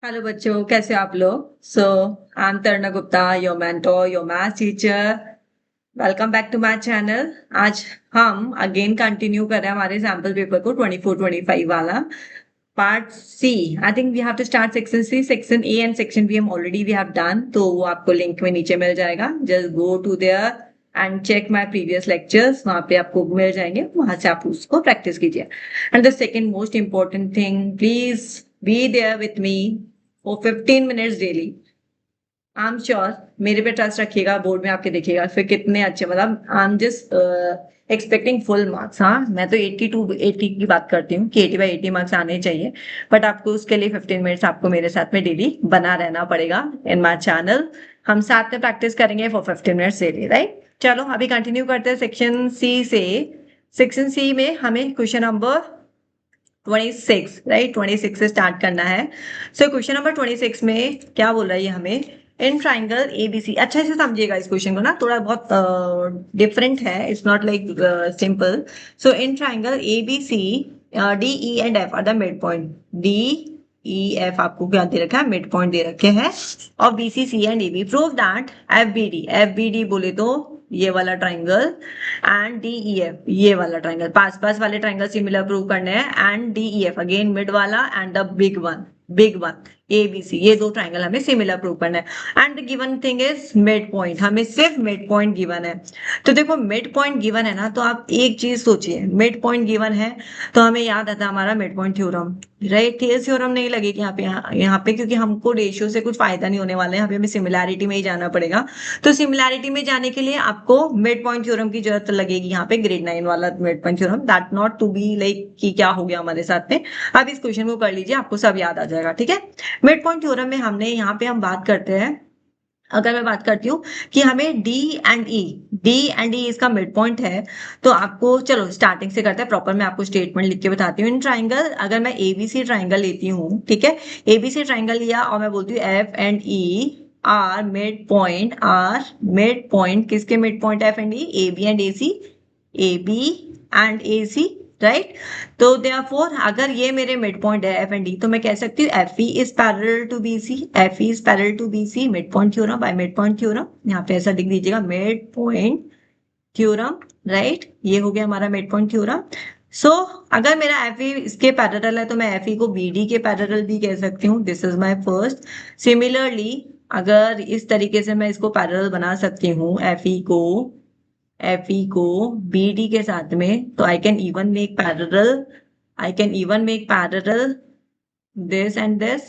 Hello बच्चों, कैसे हो आप लोग? I am Tarna Gupta, your mentor, your maths teacher. Welcome back to my channel. आज हम अगेन कंटिन्यू कर रहे हैं हमारे सैम्पल पेपर को 24-25 वाला part C. I think we have to start section C. Section A and section B हम already we have done, तो वो आपको लिंक में नीचे मिल जाएगा। Just go to there and check my previous lectures, वहां पे आपको मिल जाएंगे, वहां से आप उसको प्रैक्टिस कीजिए। And the second most important thing, please be there with me for 15 minutes daily. I am sure मेरे पे ट्रस्ट रखिएगा, बोर्ड में आपके देखिएगा फिर कितने अच्छे, मतलब I am just expecting full marks. हाँ, मैं तो 82-80 की बात करती हूँ कि 80/80 मार्क्स आने चाहिए, बट आपको उसके लिए 15 मिनट्स आपको मेरे साथ में डेली बना रहना पड़ेगा इन माई चैनल। हम साथ में प्रैक्टिस करेंगे फॉर 15 मिनट्स डेली, राइट? चलो अभी कंटिन्यू करते हैं सेक्शन सी से। सेक्शन सी में हमें क्वेश्चन नंबर 26, राइट? 26 से स्टार्ट करना है। सो क्वेश्चन नंबर 26 में क्या बोल रहा है ये हमें, इन ट्राइंगल एबीसी। अच्छे से समझिएगा इस क्वेश्चन को ना, थोड़ा बहुत डिफरेंट है, it's not like simple. So in triangle ABC D E and F R the mid point. D E F आपको क्या दे रखा है? मिड पॉइंट दे रखे हैं। और B C C and A B, prove that F B D बोले तो ये वाला triangle and D E F ये वाला ट्राइंगल, पास पास वाले ट्राइंगल सिमिलर प्रूव करने हैं। And D E F again mid वाला and the big one A B C, ये दो ट्राइंगल हमें सिमिलर प्रूव करना है। And given thing is mid point, हमें सिर्फ मिड पॉइंट गिवन है। तो देखो मिड पॉइंट गिवन है ना, तो आप एक चीज सोचिए, मिड पॉइंट गिवन है तो हमें याद आता है हमारा mid point theorem, right? Thales theorem नहीं लगेगी यहाँ पे क्योंकि हमको रेशियो से कुछ फायदा नहीं होने वाला है, यहाँ पे हमें सिमिलैरिटी में ही जाना पड़ेगा। तो सिमिलैरिटी में जाने के लिए आपको मिड पॉइंट थ्योरम की जरूरत लगेगी, यहाँ पे ग्रेड 9 वाला mid point theorem, that not to be like कि क्या हो गया हमारे साथ में। अब इस क्वेश्चन को कर लीजिए, आपको सब याद आ जाएगा, ठीक है? मिड पॉइंट थ्योरम में हमने यहाँ पे हम बात करते हैं, अगर मैं बात करती हूँ कि हमें डी एंड ई इसका मिड पॉइंट है, तो आपको चलो स्टार्टिंग से करते हैं प्रॉपर। मैं आपको स्टेटमेंट लिख के बताती हूँ। इन ट्राइंगल, अगर मैं एबीसी ट्राइंगल लेती हूँ, ठीक है, एबीसी ट्राइंगल लिया और मैं बोलती हूँ F and E are mid point, किसके mid point? F and E, A B and A C, A B and A C, right? तो देयरफॉर अगर ये मेरे मिड पॉइंट है एफ एंड डी, तो मैं कह सकती हूँ F E is parallel to B C, F E is parallel to B C, mid point theorem by mid point theorem. यहाँ पे ऐसा लिख दीजिएगा, मिड पॉइंट थ्योरम, राइट? ये हो गया हमारा मिड पॉइंट थ्योरम। सो अगर मेरा एफ ई इसके पैरेलल है तो मैं एफ ई को बी डी के पैरेलल भी कह सकती हूँ, this is my first. Similarly अगर इस तरीके से मैं इसको पैरेलल बना सकती हूँ एफ ई को बी डी के साथ में, तो I can even make parallel this and this,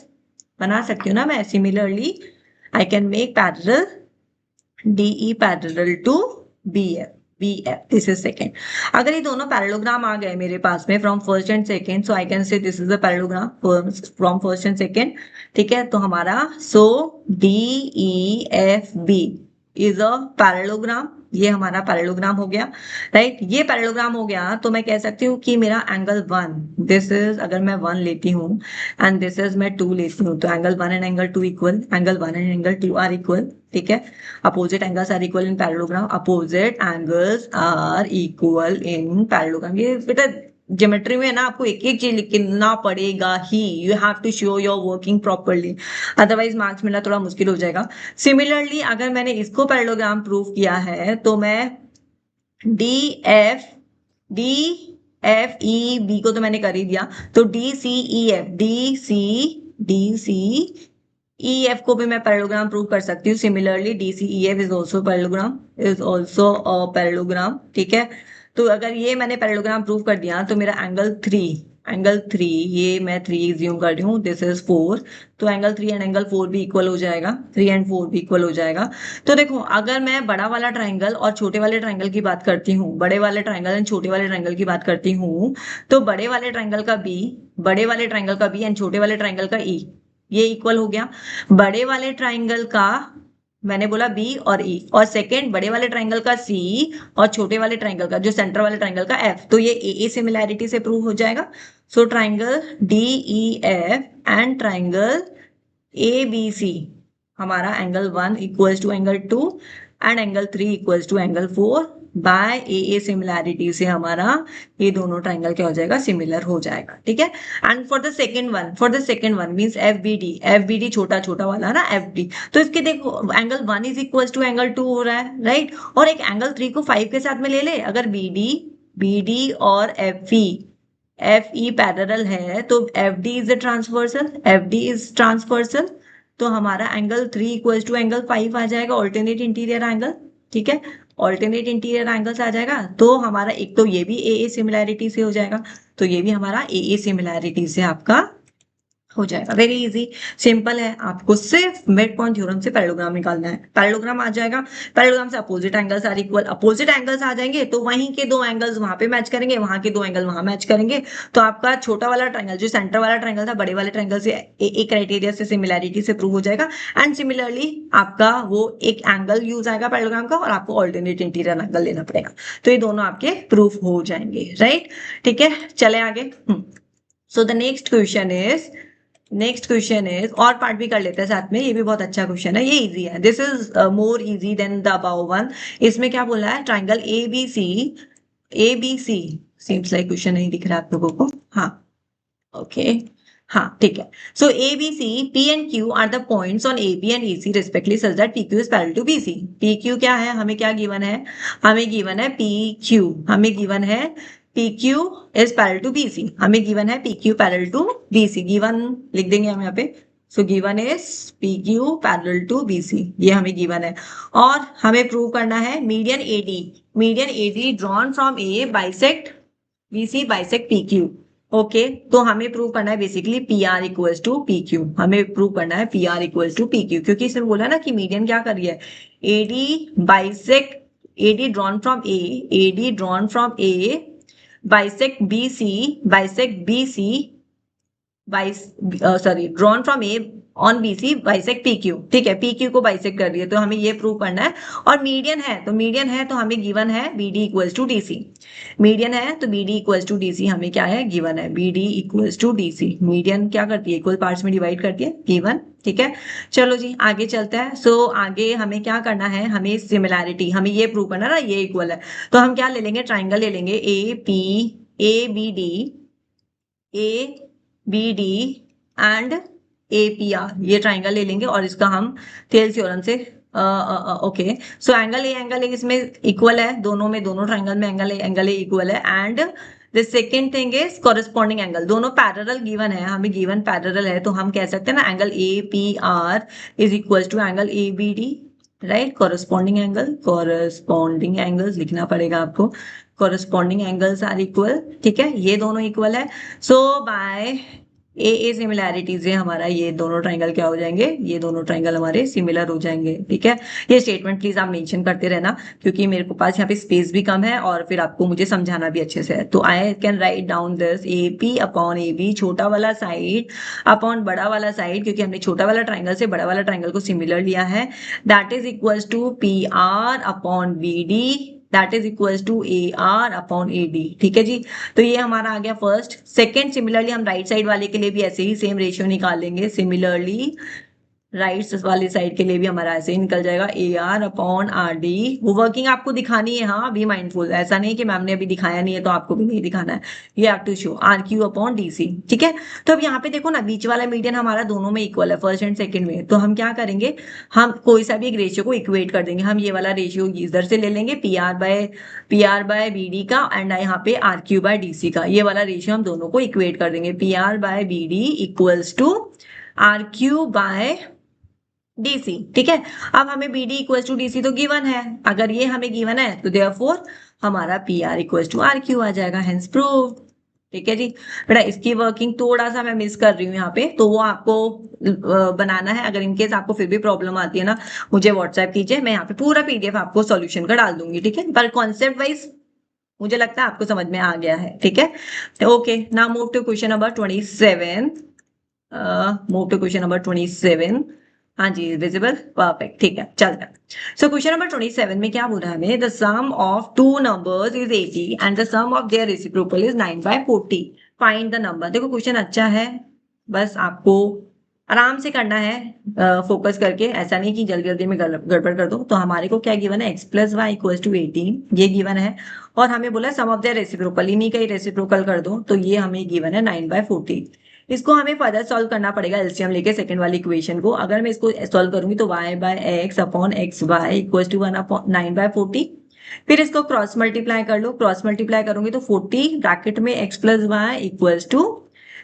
बना सकती हूँ ना मैं। Similarly I can make parallel D E parallel to B F, this is second. अगर ये दोनों पैरेललोग्राम आ गए मेरे पास में from first and second, so I can say this is a parallelogram from first and second, ठीक है? तो हमारा so D E F B is a parallelogram, ये हमारा पैरेललोग्राम हो गया, राइट? ये पैरेललोग्राम हो गया तो मैं कह सकती हूँ कि मेरा एंगल वन, दिस इज, अगर मैं वन लेती हूँ एंड दिस इज मैं टू लेती हूँ, तो angle one and angle two equal, angle one and angle two are equal, ठीक है? Opposite angles are equal in parallelogram, opposite angles are equal in parallelogram. ये बेटा ज्योमेट्री में ना आपको एक एक चीज लिखना पड़ेगा ही, you have to show your working properly, otherwise marks मिलना थोड़ा मुश्किल हो जाएगा। सिमिलरली अगर मैंने इसको पैरेललोग्राम प्रूव किया है तो मैं D F D F E B को तो मैंने कर ही दिया, तो डी सी ई एफ को भी मैं पैरेललोग्राम प्रूव कर सकती हूँ। Similarly D C E F is also parallelogram, ठीक है? तो अगर ये मैंने पैरेललोग्राम प्रूव कर दिया तो मेरा एंगल थ्री, ये मैं थ्री एज्यूम कर रही हूँ, दिस इज फोर, तो angle three and angle four भी इक्वल हो जाएगा, थ्री एंड फोर भी इक्वल हो जाएगा। तो देखो अगर मैं बड़ा वाला ट्राइंगल और छोटे वाले ट्राइंगल की बात करती हूँ, बड़े वाले ट्राइंगल एंड छोटे वाले ट्राइंगल की बात करती हूँ, तो बड़े वाले ट्राइंगल का बी एंड छोटे वाले ट्राइंगल का ई, ये इक्वल हो गया। बड़े वाले ट्राइंगल का, मैंने बोला बी और ई, और सेकेंड बड़े वाले ट्राइंगल का सी और छोटे वाले ट्राइंगल का, जो सेंटर वाले ट्राइंगल का एफ, तो ये ए सिमिलैरिटी से प्रूव हो जाएगा। So triangle D E F and triangle A B C, हमारा angle one equals to angle two and angle three equals to angle four, by a similarity से हमारा ये दोनों ट्राइंगल क्या हो जाएगा, सिमिलर हो जाएगा, ठीक है। And for the second one means F B D छोटा छोटा वाला ना एफ डी, तो इसके देखो angle 1 is equal to angle 2 हो रहा है, राइट। और एक एंगल 3 को 5 के साथ में ले ले, अगर बी डी और एफ ई पैरेलल है तो एफ डी इज ट्रांसवर्सल, तो हमारा एंगल 3 इक्वल टू एंगल 5 आ जाएगा, ऑल्टरनेट इंटीरियर एंगल, ठीक है। ऑल्टरनेट इंटीरियर एंगल्स आ जाएगा, तो हमारा एक तो ये भी ए सिमिलैरिटी से हो जाएगा, तो ये भी हमारा ए सिमिलैरिटी से आपका हो जाएगा। वेरी इजी, सिंपल है, आपको सिर्फ मिड पॉइंट थ्योरम से पैरेललोग्राम निकालना है, पैरेललोग्राम आ जाएगा, पैरेललोग्राम से opposite angles are equal, opposite angles आ जाएंगे तो वहीं के दो एंगल्स वहां पे मैच करेंगे, वहां के दो एंगल वहां मैच करेंगे, तो आपका छोटा वाला ट्रायंगल जो सेंटर वाला ट्रायंगल था बड़े वाले ट्रायंगल से एक क्राइटेरिया से सिमिलैरिटी से प्रूव हो जाएगा। एंड सिमिलरली आपका वो एक एंगल यूज आएगा पैरेललोग्राम का, और आपको ऑल्टरनेट इंटीरियर एंगल लेना पड़ेगा, तो ये दोनों आपके प्रूफ हो जाएंगे, राइट, ठीक है। चले आगे। So the next question is, और पार्ट भी कर लेते हैं साथ में, ये भी बहुत अच्छा क्वेश्चन है, ये इजी है, this is more easy than the above one. इसमें क्या बोला है, triangle A B C seems like question नहीं दिख रहा आप लोगों को, हाँ ओके हाँ ठीक है। So A B C P and Q are the points on A B and E C respectively such that P Q is parallel to B C. P Q क्या है, हमें क्या गिवन है, हमें गिवन है पी क्यू, हमें given है PQ is parallel to BC, हमें गिवन है PQ parallel to BC, given लिख देंगे हम यहाँ पे, so given is PQ parallel to BC, ये हमें गिवन है। और हमें प्रूव करना है median AD drawn from A bisect BC bisect PQ, okay तो हमें प्रूव करना है basically PR equals to PQ, हमें प्रूव करना है PR इक्वल्स टू PQ, क्योंकि इसने बोला ना कि मीडियन क्या कर रही है, AD bisect AD drawn from A bisect BC drawn from A on BC bisect PQ, ठीक है, PQ को बाइसेक्ट कर रही है, तो हमें ये प्रूव करना है। और मीडियन है तो हमें गिवन है BD equals to DC, median है तो BD इक्वल्स टू DC हमें क्या है, गिवन है BD equals to DC, median क्या करती है, इक्वल पार्ट्स में डिवाइड करती है, गिवन, ठीक है। चलो जी आगे चलते हैं। सो आगे हमें क्या करना है, हमें सिमिलैरिटी, हमें ये प्रूव करना है ना, ये इक्वल है, तो हम क्या ले लेंगे, ट्राइंगल ले लेंगे A B D and APR, ये ट्राइंगल ले लेंगे और इसका हम थेल्स थ्योरम से ओके, सो एंगल ए इसमें इक्वल है, दोनों ट्राइंगल में एंगल ए इक्वल है। And the second thing is corresponding angle, दोनों पैरेलल गिवन है, हमें गिवन पैरेलल है, तो हम कह सकते हैं ना angle APR is equal to angle ABD, right. Corresponding angles लिखना पड़ेगा आपको, कॉरेस्पॉन्डिंग एंगल्स आर इक्वल, ठीक है, ये दोनों इक्वल है। सो बाय ए सिमिलैरिटी से हमारा ये दोनों ट्राइंगल क्या हो जाएंगे, ये दोनों ट्राइंगल हमारे सिमिलर हो जाएंगे, ठीक है। ये स्टेटमेंट प्लीज आप मेंशन करते रहना, क्योंकि मेरे को पास यहाँ पे स्पेस भी कम है और फिर आपको मुझे समझाना भी अच्छे से है। तो I can write down this AP upon AB, छोटा वाला साइड अपॉन बड़ा वाला साइड, क्योंकि हमने छोटा वाला ट्राइंगल से बड़ा वाला ट्राइंगल को सिमिलर लिया है, that is equals to PR upon BD that is equals to AR upon AD, ठीक है जी। तो ये हमारा आ गया फर्स्ट। सेकेंड, सिमिलरली हम राइट साइड वाले के लिए भी ऐसे ही सेम रेशियो निकाल लेंगे, सिमिलरली राइट वाले साइड के लिए भी हमारा ऐसे ही निकल जाएगा AR अपॉन RD। वो वर्किंग आपको दिखानी है, हाँ बी माइंडफुल, ऐसा नहीं कि मैम ने अभी दिखाया नहीं है तो आपको भी नहीं दिखाना है, ये have to show RQ upon DC, ठीक है। तो अब यहाँ पे देखो ना, बीच वाला मीडियन हमारा दोनों में इक्वल है, फर्स्ट एंड सेकंड में, तो हम क्या करेंगे, हम कोई सा भी एक रेशियो को इक्वेट कर देंगे, हम ये वाला रेशियो इधर से ले लेंगे PR बाय BD का, एंड यहाँ पे RQ बाय DC का, ये वाला रेशियो हम दोनों को इक्वेट कर देंगे, PR by BD equals to RQ by DC, ठीक है। अब हमें BD इक्वल टू DC तो गिवन है, अगर ये हमें गिवन है तो देयरफॉर हमारा PR इक्वल टू RQ आ जाएगा, हेंस प्रूव्ड, ठीक है जी। बेटा इसकी वर्किंग थोड़ा सा मैं मिस कर रही हूँ यहाँ पे, तो वो आपको बनाना है, अगर इनकेस आपको फिर भी प्रॉब्लम आती है ना, मुझे व्हाट्सएप कीजिए, मैं यहाँ पे पूरा PDF आपको सॉल्यूशन का डाल दूंगी, ठीक है। पर कॉन्सेप्ट वाइज मुझे लगता है आपको समझ में आ गया है, ठीक है। Okay, now move to question number 27। हाँ जी, विजिबल, परफेक्ट, ठीक है, चलता है। सो क्वेश्चन नंबर 27 में क्या बोल रहा है हमें, the sum of two numbers is 80 and the sum of their reciprocal is 9/40, find the number. देखो क्वेश्चन अच्छा है, बस आपको आराम से करना है, फोकस करके, ऐसा नहीं कि जल्दी जल्दी में गड़बड़ कर दो। तो हमारे को क्या गिवन है, x plus y equal to 18, ये गिवन है। और हमें बोला सम ऑफ द रेसिप्रोकल, इन्हीं का ही रेसिप्रोकल कर दो, तो ये हमें गिवन है 9/14। इसको हमें फर्दर सॉल्व करना पड़ेगा एलसीएम लेके सेकंड वाली इक्वेशन को। अगर मैं इसको सॉल्व करूंगी तो y by x upon x y equal to 9/40। फिर इसको क्रॉस मल्टीप्लाई कर लो, क्रॉस मल्टीप्लाई करूंगी तो 40 ब्रैकेट में x plus y equal to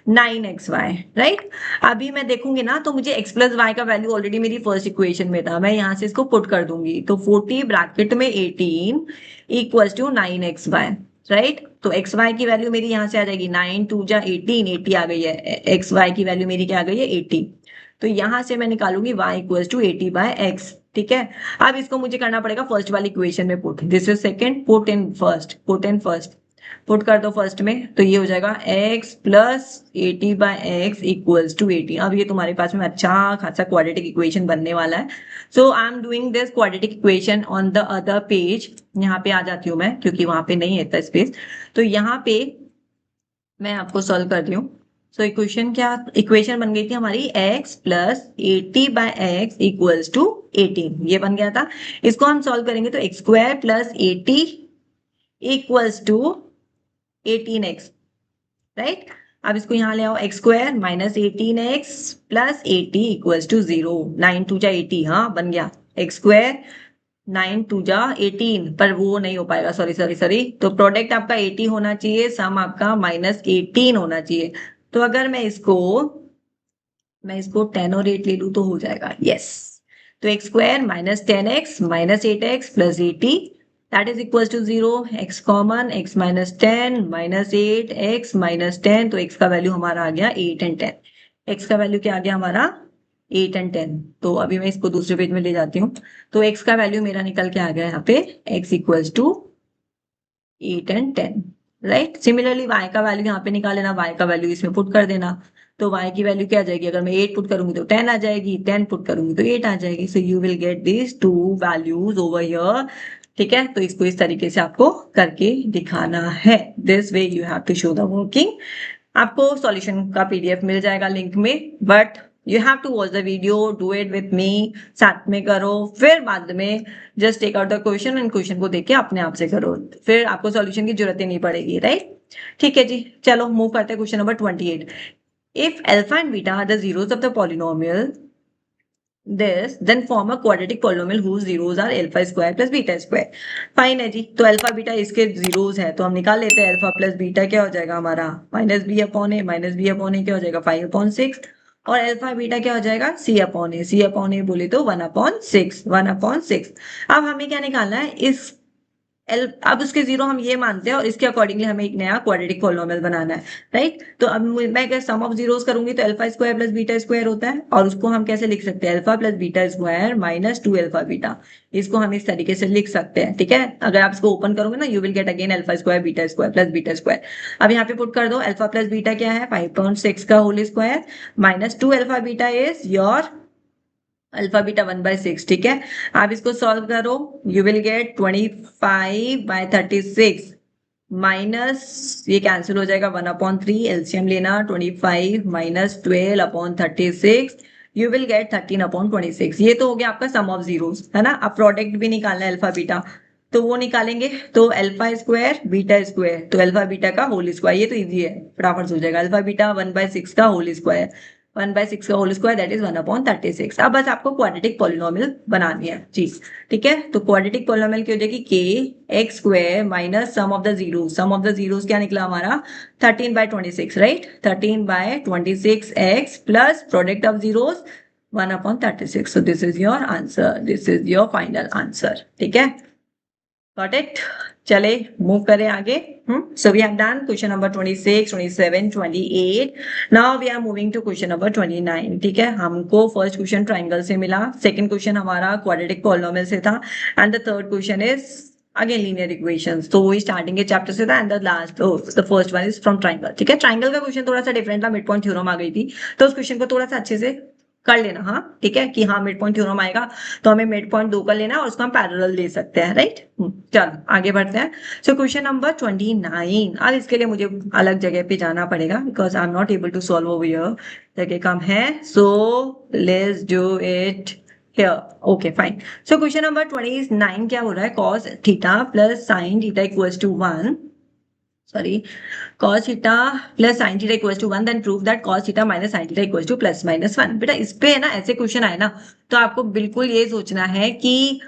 9xy, right. अभी मैं देखूंगी ना तो मुझे x प्लस वाई का वैल्यू ऑलरेडी मेरी फर्स्ट इक्वेशन में था, मैं यहाँ से इसको पुट कर दूंगी, तो 40 ब्रैकेट में 18 इक्वल टू 9xy, राइट। तो एक्स वाई की वैल्यू मेरी यहाँ से आ जाएगी 9 2 जा 18, 80 आ गई है। एक्स वाई की वैल्यू मेरी क्या आ गई है, 80। तो यहाँ से मैं निकालूंगी y इक्वल टू 80/x, ठीक है। अब इसको मुझे करना पड़ेगा फर्स्ट वाली इक्वेशन में put, this is second, put in first, put in first, put कर दो फर्स्ट में, तो ये हो जाएगा x plus 80/x equals to 80। अब ये तुम्हारे पास में अच्छा खासा क्वाड्रेटिक इक्वेशन बनने वाला है। So I am doing this quadratic equation on the other page. यहाँ पे आ जाती हूँ मैं, क्योंकि वहां पे नहीं है इतना स्पेस, तो यहाँ पे मैं आपको सॉल्व कर रही हूँ। सो इक्वेशन क्या, इक्वेशन बन गई थी हमारी x plus 80/x equals to 18, ये बन गया था। इसको हम सॉल्व करेंगे तो x square plus 80 equals to 18x, right. अब इसको यहाँ ले आओ, x square minus 18x plus 80 equals to 0, 9 2 जा 80, हाँ बन गया। एक्स स्क्वायर 9 2 जा 18, पर वो नहीं हो पाएगा, सॉरी सॉरी सॉरी। तो प्रोडक्ट आपका 80 होना चाहिए, सम आपका -18 होना चाहिए। तो अगर मैं इसको 10 और 8 ले लूँ तो हो जाएगा, यस। तो x square minus 10x minus 8x plus 80 that is equals to 0, x common, x minus 10 minus 8 x minus 10, तो x का वैल्यू हमारा आ गया 8 एंड 10। x का वैल्यू क्या आ गया हमारा 8 एंड 10। तो अभी मैं इसको दूसरे पेज में ले जाती हूँ, तो x का वैल्यू मेरा निकल के आ गया यहाँ पे x equals to 8 and 10, right. Similarly y का वैल्यू यहाँ पे निकाल लेना, y का वैल्यू इसमें पुट कर देना, तो y की वैल्यू क्या आ जाएगी, अगर मैं 8 पुट करूंगी तो 10 आ जाएगी, 10 पुट करूंगी तो 8 आ जाएगी। So you will get this to values over here, ठीक है। तो इसको इस तरीके से आपको करके दिखाना है, this way you have to show the working. आपको सॉल्यूशन का पीडीएफ मिल जाएगा लिंक में, but you have to watch the video, do it with me, साथ में करो, फिर बाद में just take out the question and question को देख के अपने आप से करो, फिर आपको सॉल्यूशन की जरूरत ही नहीं पड़ेगी, राइट। ठीक है जी, चलो मूव करते हैं question number 28। If alpha and beta are the zeros of the polynomial this then form a quadratic polynomial whose zeros are alpha square plus beta square। Fine है जी, तो अल्फा बीटा इसके zeros है, तो हम निकाल लेते हैं। अल्फा प्लस बीटा क्या हो जाएगा हमारा माइनस बी अपॉन ए, माइनस बी अपॉन ए क्या हो जाएगा 5/6, और अल्फा बीटा क्या हो जाएगा सी अपॉन ए, सी अपॉन ए बोले तो 1/6, 1/6। अब हमें क्या निकालना है इस अब उसके जीरो हम ये मानते हैं, और इसके अकॉर्डिंगली हमें एक नया क्वाड्रेटिक पॉलिनोमियल बनाना है, राइट। तो अब मैं अगर सम ऑफ जीरोस करूंगी तो alpha square plus beta square होता है, और उसको हम कैसे लिख सकते हैं, alpha plus beta square minus 2 alpha beta. इसको हम इस तरीके से लिख सकते हैं, ठीक है। अगर आप इसको ओपन करोगे ना you will gate again alpha square plus beta square. अब यहाँ पे पुट कर दो, अल्फा प्लस बीटा क्या है 5/6 का whole square minus 2 alpha beta is your alpha beta 1/6, ठीक है। आप इसको सॉल्व करो, यू विल गेट 25/36 माइनस, ये कैंसिल हो जाएगा 1/3, एलसीएम लेना 25 माइनस 12/36, यू विल गेट 13/26। ये तो हो गया आपका सम ऑफ जीरोस, है ना। अब प्रोडक्ट भी निकालना है अल्फा बीटा, तो वो निकालेंगे, तो अल्फा स्क्वायर बीटा स्क्वायर, तो अल्फा बीटा का होल स्क्वायर, ये तो इजी है फटाफट हो जाएगा। अल्फा बीटा 1/6 का होल स्क्वायर, 1/6 का होल स्क्वायर दैट इज 1/36। अब बस आपको क्वाड्रेटिक पॉलिनोमियल बनानी है जी, ठीक है। तो क्वाड्रेटिक पॉलिनोमियल की हो जाएगी के x square minus sum of the zeros, sum of the zeros क्या निकला हमारा 13/26, right. 13/26 x plus product of zeros 1/36। So this is your answer, this is your final answer, ठीक है। गॉट इट, चले मूव करें आगे। So we have done question number 26, 27, 28। Now we are moving to question number 29, ठीक है। हमको first question triangle से मिला, सेकंड क्वेश्चन हमारा क्वाड्रेटिक पॉलिनोमियल से था, and the third question is again linear equations. तो वही स्टार्टिंग के चैप्टर से था, and the last the first one is from triangle, ठीक है। ट्राइंगल का क्वेश्चन थोड़ा सा डिफरेंट था, मिड पॉइंट थ्योरम आ गई थी, तो उस क्वेश्चन को थोड़ा सा अच्छे से कर लेना, हाँ ठीक है, कि हाँ मिड पॉइंट थ्योरम आएगा तो हमें मिड पॉइंट 2 कर लेना है और उसको हम पैरेलल ले सकते हैं, राइट। चलो आगे बढ़ते हैं। सो क्वेश्चन नंबर 29। अब इसके लिए मुझे अलग जगह पे जाना पड़ेगा because I am not able to solve over here, जगह कम है। So let's do it here. Okay, fine. So question number 29 क्या हो रहा है, cos theta plus sin theta equals to 1. Sorry, cos theta plus sin theta equals to 1, then prove that cos theta minus sin theta equals to plus minus 1. बेटा इस पे है ना, ऐसे क्वेश्चन आए ना तो आपको बिल्कुल ये सोचना है कि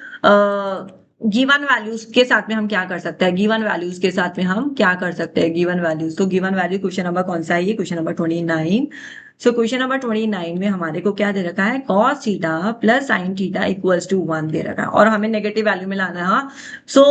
गिवन वैल्यूज के साथ में हम क्या कर सकते हैं, गिवन वैल्यूज के साथ में हम क्या कर सकते हैं, गिवन वैल्यूज। तो गिवन वैल्यू क्वेश्चन नंबर कौन सा है, ये question number 29। So question number 29 में हमारे को क्या दे रखा है, cos theta plus sin theta equals to 1 दे रखा है और हमें नेगेटिव वैल्यू में लाना है। So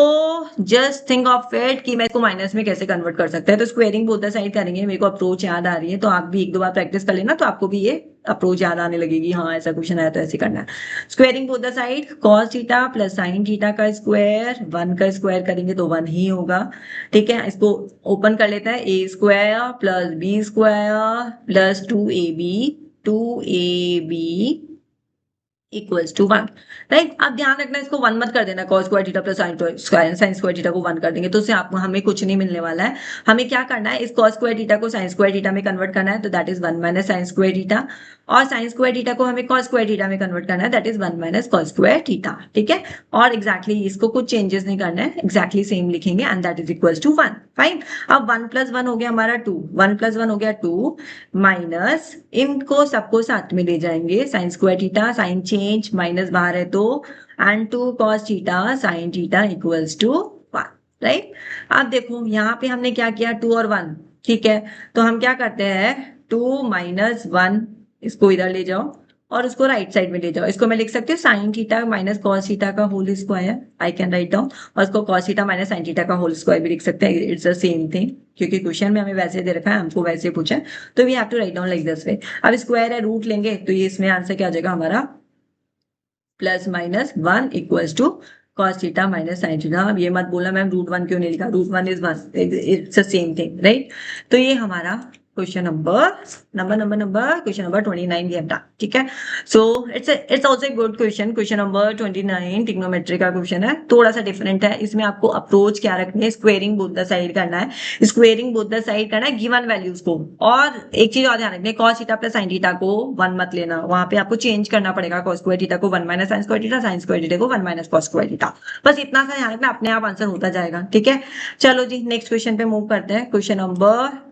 just think of it कि मैं इसको माइनस में कैसे कन्वर्ट कर सकते हैं। तो स्क्वेयरिंग बोथ द साइड करेंगे, मेरे को अप्रोच याद आ रही है, तो आप भी एक दो बार प्रैक्टिस कर लेना तो आपको भी ये अप्रोच याद आने लगेगी, हाँ ऐसा क्वेश्चन आया तो ऐसे करना है। Squaring both the side, cos theta plus sin theta का स्क्वायर, 1 का स्क्वायर करेंगे तो 1 ही होगा, ठीक है। इसको ओपन कर लेते हैं, a square plus b square plus 2ab equals to 1, right. अब ध्यान रखना इसको 1 मत कर देना, cos square theta plus sin square theta को 1 कर देंगे तो उससे आपको हमें कुछ नहीं मिलने वाला है। हमें क्या करना है, इस cos स्क्वायर थीटा को sin स्क्वायर थीटा में कन्वर्ट करना है, तो that is 1 minus sin square theta, और sin स्क्वायर थीटा को हमें cos स्क्वायर थीटा में कन्वर्ट करना है, that is 1 minus cos square theta, ठीक है। और एग्जैक्टली इसको कुछ चेंजेस नहीं करना है, एग्जैक्टली सेम लिखेंगे and that is equals to 1, fine. अब 1 प्लस 1 हो गया हमारा 2, 1 प्लस 1 हो गया 2 माइनस, इनको सबको साथ में ले जाएंगे, sin square theta sine change minus बाहर है तो, and 2 cos theta sin theta equals to 1, right. अब देखो यहाँ पे हमने क्या किया, 2 और 1, ठीक है। तो हम क्या करते हैं, 2 माइनस 1 इसको इधर ले जाओ और उसको राइट साइड में ले जाओ। इसको मैं लिख सकती हूँ sin theta minus cos theta का whole square, I can write down, और इसको cos theta minus sin theta का होल स्क्वायर भी लिख सकते हैं, इट्स द सेम थिंग, क्योंकि क्वेश्चन में हमें वैसे दे रखा है, हमको वैसे पूछा है, तो we have to write down like this way. अब स्क्वायर है, रूट लेंगे तो ये इसमें आंसर क्या आ जाएगा हमारा, plus minus 1 equals to cos theta minus sin theta. अब ये मत बोला मैम रूट 1 क्यों नहीं लिखा, root 1 is 1, it's the same thing, right. तो ये हमारा question number question number 29 we have done, ठीक है। So it's also a good question, question number 29 trigonometry का क्वेश्चन है, थोड़ा सा डिफरेंट है। इसमें आपको अप्रोच क्या रखनी है, स्क्वेयरिंग बोथ द साइड करना है, स्क्वेयरिंग बोथ द साइड करना है गिवन वैल्यूज को। और एक चीज और ध्यान रखनी है, cos theta plus sin theta को 1 मत लेना, वहां पे आपको चेंज करना पड़ेगा, cos स्क्वायर थीटा को 1 minus sin square theta, sin square theta को 1 माइनस cos स्क्वायर थीटा, बस इतना सा ध्यान रखना, अपने आप आंसर होता जाएगा, ठीक है। चलो जी नेक्स्ट क्वेश्चन पे मूव करते हैं, क्वेश्चन नंबर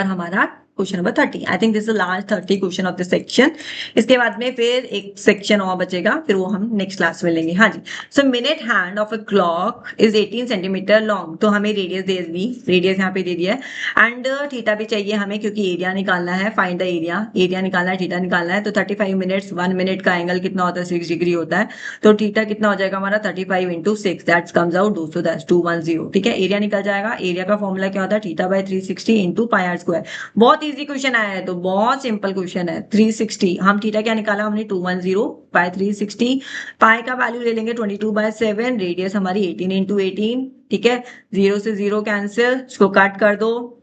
हमारा question number 30। I think this is last 30 question of this section. इसके बाद में फिर एक सेक्शन और बचेगा, फिर वो हम नेक्स्ट क्लास में लेंगे। हाँ जी, so minute hand of a clock is 18 centimetre long, तो हमें रेडियस दे दी, रेडियस यहाँ पे दे दिया है, एंड थीटा भी चाहिए हमें क्योंकि एरिया निकालना है, फाइंड द एरिया निकालना है, थीटा निकालना है। तो 35 मिनट्स, 1 मिनट का एंगल कितना होता है, 6 डिग्री होता है, तो थीटा कितना हो जाएगा हमारा 35 इंटू 6, दैट कम्स आउट 210, ठीक है। एरिया निकल जाएगा, एरिया का फॉर्मूला क्या होता है, theta by 360 into pi r square. बहुत इजी क्वेश्चन आया है, तो बहुत सिंपल क्वेश्चन है। 360, हम थीटा क्या निकाला हमने, 210 बाय 360, पाई का वैल्यू ले लेंगे 22/7, रेडियस हमारी 18 इंटू 18, ठीक है। 0 से 0 कैंसिल, इसको कट कर दो,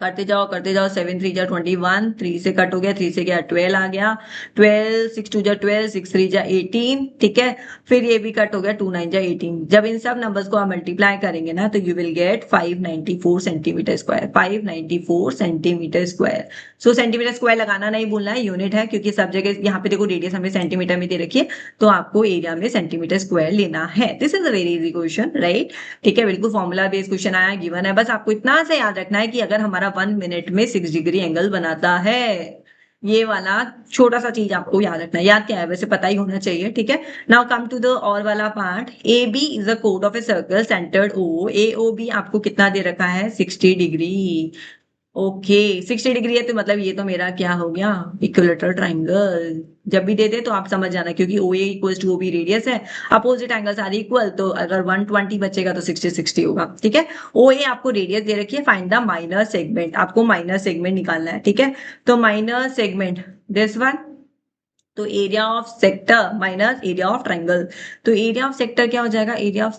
करते जाओ 7 3 जा 21, 3 से कट हो गया, 3 से गया 12 आ गया, 12 6 2 जा 12, 6 3 जा 18, ठीक है। फिर ये भी कट हो गया, 2 9 जा 18। जब इन सब नंबर्स को आप मल्टीप्लाई करेंगे ना तो you will gate 594 centimetre square, 594 centimetre square. So centimetre square लगाना नहीं भूलना है, यूनिट है, क्योंकि सब जगह यहाँ पे देखो रेडियस हमें सेंटीमीटर में दे रखी है, तो आपको एरिया में सेंटीमीटर स्क्वायर लेना है। This is a very easy question, right, ठीक है। बिल्कुल फॉर्मूला बेस्ड क्वेश्चन आया, गिवन है, बस आपको इतना सा याद रखना है कि अगर हमारा 1 मिनट में 6 डिग्री एंगल बनाता है, ये वाला छोटा सा चीज आपको याद रखना है। याद क्या है वैसे पता ही होना चाहिए, ठीक है। नाउ कम टू द और वाला part, A B is a कोड of a circle centered O, A O B आपको कितना दे रखा है, 60 डिग्री, ओके 60 डिग्री है, तो मतलब ये तो मेरा क्या हो गया, इक्विलेटरल ट्राइंगल। जब भी दे दे तो आप समझ जाना, क्योंकि O A equal to O B radius है, अपोजिट एंगल्स आर इक्वल, तो अगर 120 बचेगा तो 60 60 होगा, ठीक है। ओ ए आपको रेडियस दे रखी है, फाइंड द माइनर सेगमेंट, आपको माइनर सेगमेंट निकालना है, ठीक है। तो माइनर सेगमेंट दिस वन, तो area of sector minus area of triangle, तो एरिया ऑफ सेक्टर क्या हो जाएगा, एरिया ऑफ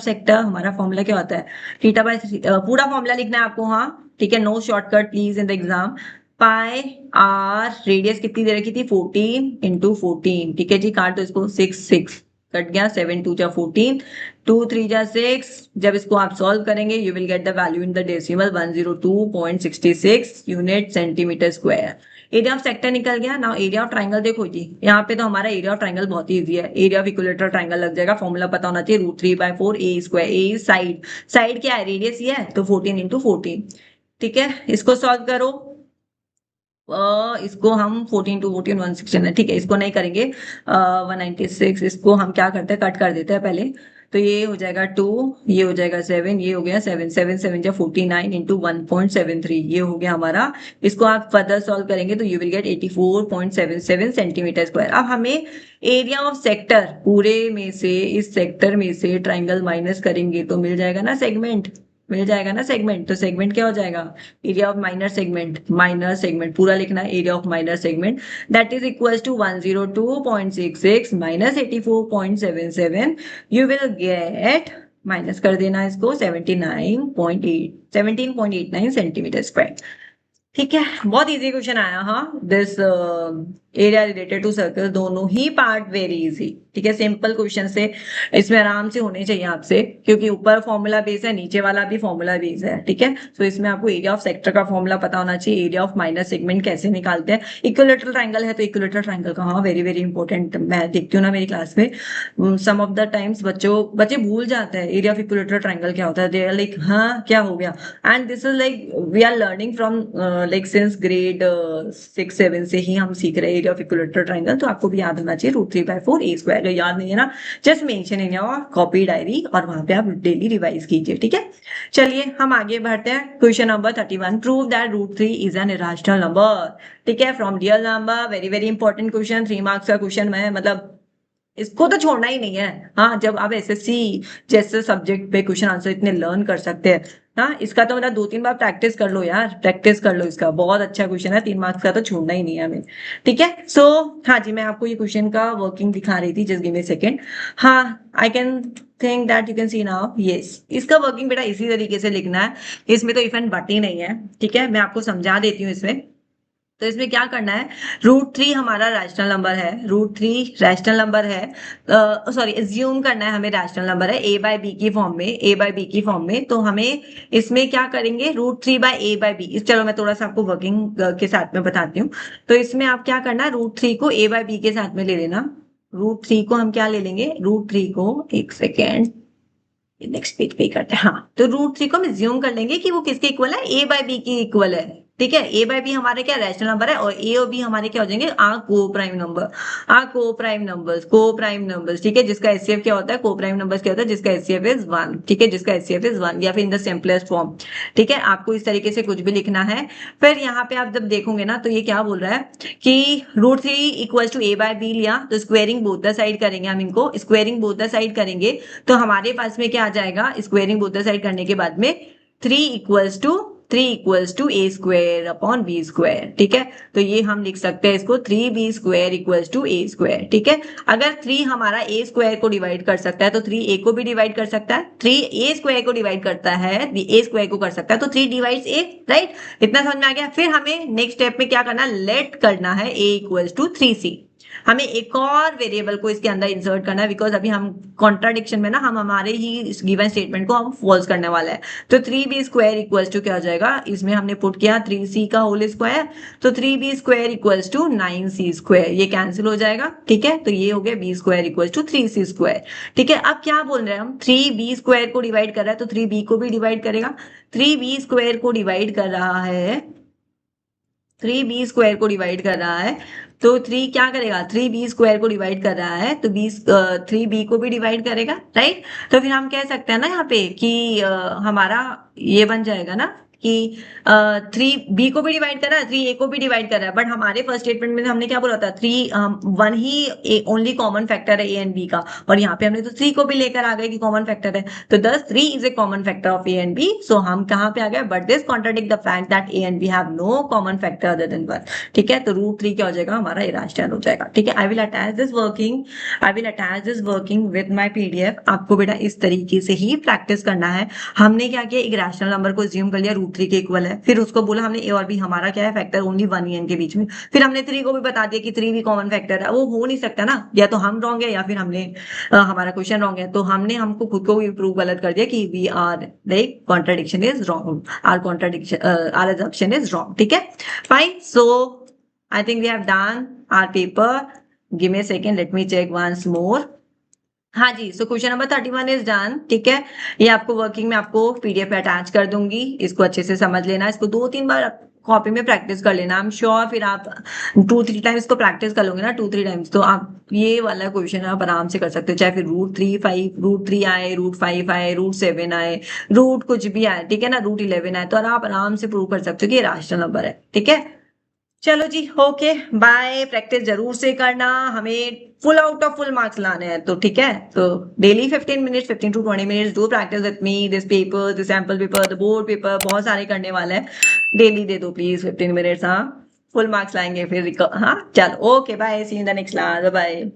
सेक्टर हमारा फॉर्मूला क्या होता है, थीटा बाय, पूरा फॉर्मूला लिखना है आपको, हाँ ठीक है, no shortcut please in the exam. Pi r, radius कितनी दे रखी थी 14 इंटू 14, ठीक है जी, काट दो इसको, 6 कट गया, 7 2 जा 14, 2 3 जा 6, जब इसको आप सॉल्व करेंगे you will get the value in the decimal 102.66 unit centimetre square. Area of sector निकल गया। नाउ एरिया ऑफ ट्राइंगल देखो जी, यहाँ पे तो हमारा एरिया ऑफ ट्राइंगल बहुत ही इजी है, एरिया ऑफ इक्विलेटरल ट्राइंगल लग जाएगा, फॉर्मूला पता होना चाहिए √3/4 ए स्क्वायर, ए साइड, साइड क्या है, रेडियस ये है, तो 14 इंटू 14, ठीक है, इसको सॉल्व करो। इसको हम 14 टू 14 116 है, ठीक है, इसको नहीं करेंगे 196, इसको हम क्या करते हैं, कट कर देते हैं पहले, तो ये हो जाएगा 2, ये हो जाएगा 7, ये हो गया 7 7 7 जा 49 इंटू 1.73, ये हो गया हमारा। इसको आप फर्दर सॉल्व करेंगे तो you will gate 84.77 centimetre square. अब हमें एरिया ऑफ सेक्टर, पूरे में से, इस सेक्टर में से ट्राइंगल माइनस करेंगे तो मिल जाएगा ना सेगमेंट, मिल जाएगा ना सेगमेंट, तो सेगमेंट क्या हो जाएगा, area of minor segment, minor segment पूरा लिखना है, area of minor segment that is equal to 102.66 minus 84.77, you will get, minus कर देना इसको, 17.89 सेंटीमीटर स्क्वायर, ठीक है, बहुत इजी क्वेश्चन आया। हाँ, this area related to circle, दोनों ही पार्ट वेरी इजी, ठीक है, सिंपल क्वेश्चन से इसमें आराम से होने चाहिए आपसे, क्योंकि ऊपर फॉर्मूला बेस है, नीचे वाला भी फॉर्मूला बेस है, ठीक है, तो इसमें आपको एरिया ऑफ सेक्टर का फॉर्मूला पता होना चाहिए, एरिया ऑफ माइनर सेगमेंट कैसे निकालते हैं, इक्विलेटरल ट्राइंगल है तो इक्विलेटरल ट्राइंगल का, हाँ वेरी वेरी इंपॉर्टेंट, मैं देखती हूँ ना मेरी क्लास में सम ऑफ द टाइम्स बच्चे भूल जाते हैं एरिया ऑफ इक्विलेटरल ट्राइंगल क्या होता है, दे आर लाइक हाँ क्या हो गया, and this is like we are learning from like since grade 6 7 से ही हम सीख रहे हैं एरिया ऑफ इक्विलेटरल ट्राइंगल, तो आपको भी याद होना चाहिए √3/4 ए स्क्वायर, याद नहीं है ना, just mention in your copy diary और वहां पे आप डेली रिवाइज कीजिए, ठीक है। चलिए हम आगे बढ़ते हैं, question number 31, prove that √3 is an irrational number, ठीक है, from real number, very very important question, 3 marks का क्वेश्चन है, मतलब इसको तो छोड़ना ही नहीं है। हाँ, जब आप एसएससी जैसे सब्जेक्ट पे क्वेश्चन आंसर इतने लर्न कर सकते हैं, हाँ इसका तो मतलब 2 3 बार प्रैक्टिस कर लो यार, प्रैक्टिस कर लो, इसका बहुत अच्छा क्वेश्चन है, 3 मार्क्स का तो छोड़ना ही नहीं है हमें, ठीक है। सो हाँ जी, मैं आपको ये क्वेश्चन का वर्किंग दिखा रही थी, जस्ट गिव मी सेकंड। हाँ, I can think that you can see now, yes, इसका वर्किंग बेटा इसी तरीके से लिखना है, इसमें तो इफ एंड बट ही नहीं है, ठीक है, मैं आपको समझा देती हूँ इसमें। तो इसमें क्या करना है, √3 हमारा रैशनल नंबर है, √3 रैशनल नंबर है, सॉरी एज्यूम करना है हमें रैशनल नंबर है a/b की फॉर्म में, a/b की फॉर्म में, तो हमें इसमें क्या करेंगे, √3/a/b, इस चलो मैं थोड़ा सा आपको वर्किंग के साथ में बताती हूँ। तो इसमें आप क्या करना है, √3 को a/b के साथ में ले लेना, √3 को हम क्या ले लेंगे, √3 को, एक सेकेंड, नेक्स्ट पेज पे करते हैं, हाँ, तो √3 को हम ज्यूम कर लेंगे कि वो किसके इक्वल है, a/b की इक्वल है, ठीक है, a/b हमारे क्या रैशनल नंबर है, और a और b हमारे क्या हो जाएंगे, को प्राइम नंबर, को प्राइम नंबर्स, ठीक है, जिसका एचसीएफ क्या होता है, को प्राइम नंबर्स क्या होता है, जिसका एचसीएफ इज 1, ठीक है, जिसका एचसीएफ इज 1, या फिर इन द सिंपलेस्ट फॉर्म, ठीक है, आपको इस तरीके से कुछ भी लिखना है। फिर यहाँ पे आप जब देखोगे ना, तो ये क्या बोल रहा है कि √3 इक्वल टू a/b लिया, तो स्क्वेयरिंग बोथ द साइड करेंगे, हम इनको स्क्वेयरिंग बोथ द साइड करेंगे, तो हमारे पास में क्या आ जाएगा, स्क्वेयरिंग बोथ द साइड करने के बाद में 3 equals to a square upon b square, ठीक है, तो ये हम लिख सकते हैं इसको 3b square equals to a square, ठीक है। अगर 3 हमारा a स्क्वायर को डिवाइड कर सकता है तो 3a को भी डिवाइड कर सकता है, 3a स्क्वायर को डिवाइड करता है, a स्क्वायर को कर सकता है, तो 3 डिवाइड्स a, राइट, इतना समझ में आ गया। फिर हमें नेक्स्ट स्टेप में क्या करना, लेट करना है a इक्वल्स टू 3c, हमें एक और वेरिएबल को इसके अंदर इंसर्ट करना है, बिकॉज अभी हम कॉन्ट्राडिक्शन में ना, हम हमारे ही इस गिवन स्टेटमेंट को हम फॉल्स करने वाला है, तो 3b स्क्वायर इक्वल्स टू क्या हो जाएगा, इसमें हमने पुट किया 3c का होल स्क्वायर, तो 3b square equals to 9c square, ये कैंसिल हो जाएगा, ठीक है, तो ये हो गया b square equals to 3c square, ठीक है। अब क्या बोल रहे हैं हम, 3b स्क्वायर को डिवाइड कर रहा है तो 3b को भी डिवाइड करेगा, 3b स्क्वायर को डिवाइड कर रहा है, 3b स्क्वायर को डिवाइड कर रहा है, तो 3 क्या करेगा, 3b स्क्वायर को डिवाइड कर रहा है तो 3b को भी डिवाइड करेगा, राइट। तो फिर हम कह सकते हैं ना यहाँ पे कि हमारा ये बन जाएगा ना कि 3b को भी डिवाइड कर रहा है, 3a को भी डिवाइड कर रहा है, बट हमारे फर्स्ट स्टेटमेंट में हमने क्या बोला था, 1 ही ओनली कॉमन फैक्टर है a एंड b का, और यहाँ पे हमने तो 3 को भी लेकर आ गए कि कॉमन फैक्टर है, तो दस 3 is a common factor of a and b, so हम कहाँ पे आ गए, but this contradict the fact that a and b have no common factor other than 1, ठीक है, तो √3 क्या हो जाएगा, हमारा इरेशनल हो जाएगा, ठीक है। I will attach this working with my PDF, आपको बेटा इस तरीके से ही प्रैक्टिस करना है। हमने क्या किया, एक रैशनल नंबर को ज्यूम कर लिया, √3 के इक्वल है। फिर उसको बोला हमने ए और बी हमारा क्या है फैक्टर, ओनली 1 ही है इनके बीच में। फिर हमने 3 को भी बता दिया कि 3 भी कॉमन फैक्टर है। वो हो नहीं सकता ना, या तो हम रॉन्ग है या फिर हमने हमारा क्वेश्चन रॉन्ग है। तो हमने हमको खुद को भी प्रूव गलत कर दिया कि we are like contradiction is wrong, or contradiction or assumption is wrong. ठीक है, fine. So I think we have done our paper. Give me a second, let me check once more. हाँ जी, so question number 31 is done. ठीक है, ये आपको working में आपको पीडीएफ पे अटैच कर दूंगी, इसको अच्छे से समझ लेना, इसको 2-3 बार कॉपी में प्रैक्टिस कर लेना। आई एम श्योर फिर आप 2-3 टाइम्स इसको प्रैक्टिस कर लोगे ना, 2-3 टाइम्स, तो आप ये वाला क्वेश्चन आप आराम से कर सकते हो, चाहे फिर √3 आए, √5 आए, √7 आए, रूट कुछ भी आए, ठीक है ना, √11 आए, तो आप आराम से प्रूव कर सकते हो कि ये राशनल नंबर है। ठीक है, चलो जी, ओके बाय। प्रैक्टिस जरूर से करना, हमें full out of full marks लाने हैं। तो ठीक है, तो daily 15 minutes, 15 to 20 minutes do practice with me. This paper, this sample paper, the board paper, बहुत सारे करने वाले हैं। डेली दे दो प्लीज 15 मिनट्स। हाँ, फुल मार्क्स लाएंगे फिर। हाँ चलो, okay bye, see in the next class, bye.